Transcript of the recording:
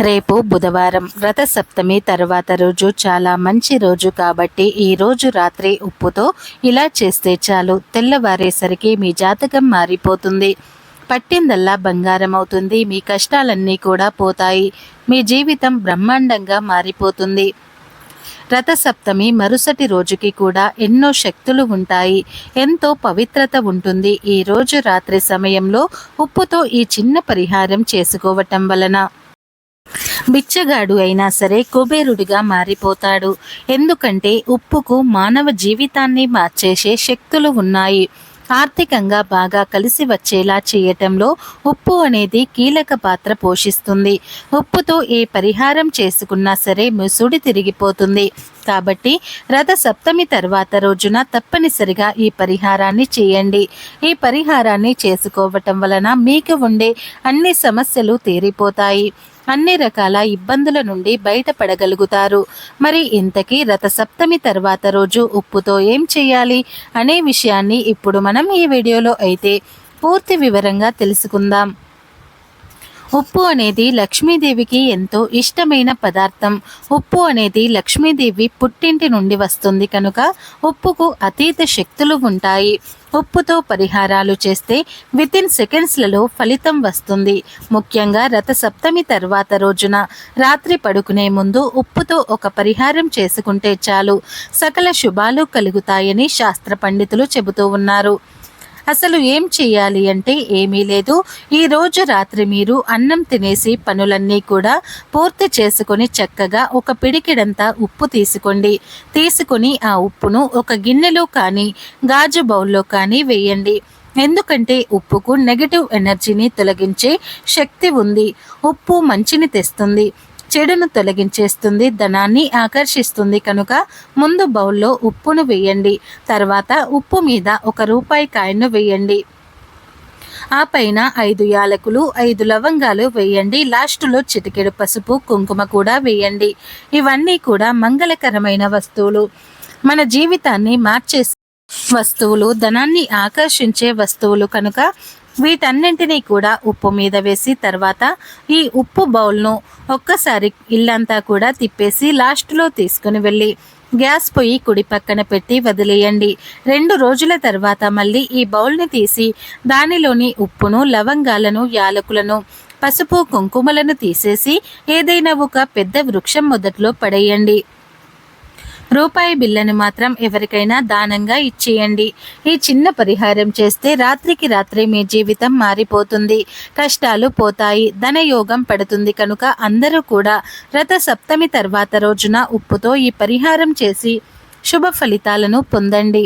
రేపు బుధవారం రథ సప్తమి తర్వాత రోజు చాలా మంచి రోజు కాబట్టి ఈ రోజు రాత్రి ఉప్పుతో ఇలా చేస్తే చాలు, తెల్లవారేసరికి మీ జాతకం మారిపోతుంది. పట్టిందల్లా బంగారం అవుతుంది. మీ కష్టాలన్నీ కూడా పోతాయి. మీ జీవితం బ్రహ్మాండంగా మారిపోతుంది. రథ సప్తమి మరుసటి రోజుకి కూడా ఎన్నో శక్తులు ఉంటాయి. ఎంతో పవిత్రత ఉంటుంది. ఈ రోజు రాత్రి సమయంలో ఉప్పుతో ఈ చిన్న పరిహారం చేసుకోవటం వలన బిచ్చగాడు అయినా సరే కుబేరుడిగా మారిపోతాడు. ఎందుకంటే ఉప్పుకు మానవ జీవితాన్ని మార్చేసే శక్తులు ఉన్నాయి. ఆర్థికంగా బాగా కలిసి వచ్చేలా చేయటంలో ఉప్పు అనేది కీలక పాత్ర పోషిస్తుంది. ఉప్పుతో ఏ పరిహారం చేసుకున్నా సరే ముసుడి తిరిగిపోతుంది. కాబట్టి రథ సప్తమి తర్వాత రోజున తప్పనిసరిగా ఈ పరిహారాన్ని చేయండి. ఈ పరిహారాన్ని చేసుకోవటం వలన మీకు ఉండే అన్ని సమస్యలు తీరిపోతాయి. అన్ని రకాల ఇబ్బందుల నుండి బయటపడగలుగుతారు. మరి ఇంతకీ రథ సప్తమి తర్వాత రోజు ఉప్పుతో ఏం చేయాలి అనే విషయాన్ని ఇప్పుడు మనం ఈ వీడియోలో అయితే పూర్తి వివరంగా తెలుసుకుందాం. ఉప్పు అనేది లక్ష్మీదేవికి ఎంతో ఇష్టమైన పదార్థం. ఉప్పు అనేది లక్ష్మీదేవి పుట్టింటి నుండి వస్తుంది కనుక ఉప్పుకు అతీత శక్తులు ఉంటాయి. ఉప్పుతో పరిహారాలు చేస్తే వితిన్ సెకండ్స్లలో ఫలితం వస్తుంది. ముఖ్యంగా రథ సప్తమి తర్వాత రోజున రాత్రి పడుకునే ముందు ఉప్పుతో ఒక పరిహారం చేసుకుంటే చాలు, సకల శుభాలు కలుగుతాయని శాస్త్ర పండితులు చెబుతూ ఉన్నారు. అసలు ఏం చేయాలి అంటే ఏమీ లేదు. ఈరోజు రాత్రి మీరు అన్నం తినేసి పనులన్నీ కూడా పూర్తి చేసుకొని చక్కగా ఒక పిడికిడంతా ఉప్పు తీసుకొని ఆ ఉప్పును ఒక గిన్నెలో కానీ గాజు బౌల్లో కానీ వేయండి. ఎందుకంటే ఉప్పుకు నెగటివ్ ఎనర్జీని తొలగించే శక్తి ఉంది. ఉప్పు మంచిని తెస్తుంది, చెడును తొలగించేస్తుంది, ధనాన్ని ఆకర్షిస్తుంది. కనుక ముందు బౌల్లో ఉప్పును వేయండి. తర్వాత ఉప్పు మీద ₹1 కాయిన్ను వేయండి. ఆ పైన 5 యాలకులు 5 లవంగాలు వేయండి. లాస్టులో చిటికెడు పసుపు కుంకుమ కూడా వేయండి. ఇవన్నీ కూడా మంగళకరమైన వస్తువులు, మన జీవితాన్ని మార్చే వస్తువులు, ధనాన్ని ఆకర్షించే వస్తువులు కనుక వీటన్నింటినీ కూడా ఉప్పు మీద వేసి తర్వాత ఈ ఉప్పు బౌల్ను ఒక్కసారి ఇల్లంతా కూడా తిప్పేసి లాస్ట్లో తీసుకుని వెళ్ళి గ్యాస్ పొయ్యి కుడి పక్కన పెట్టి వదిలేయండి. 2 రోజుల తర్వాత మళ్ళీ ఈ బౌల్ని తీసి దానిలోని ఉప్పును, లవంగాలను, యాలకులను, పసుపు కుంకుమలను తీసేసి ఏదైనా ఒక పెద్ద వృక్షం మొదట్లో పడేయండి. ₹1 బిల్లను మాత్రం ఎవరికైనా దానంగా ఇచ్చేయండి. ఈ చిన్న పరిహారం చేస్తే రాత్రికి రాత్రి మీ జీవితం మారిపోతుంది. కష్టాలు పోతాయి, ధనయోగం పడుతుంది. కనుక అందరూ కూడా రథ సప్తమి తర్వాత రోజున ఉప్పుతో ఈ పరిహారం చేసి శుభ ఫలితాలను పొందండి.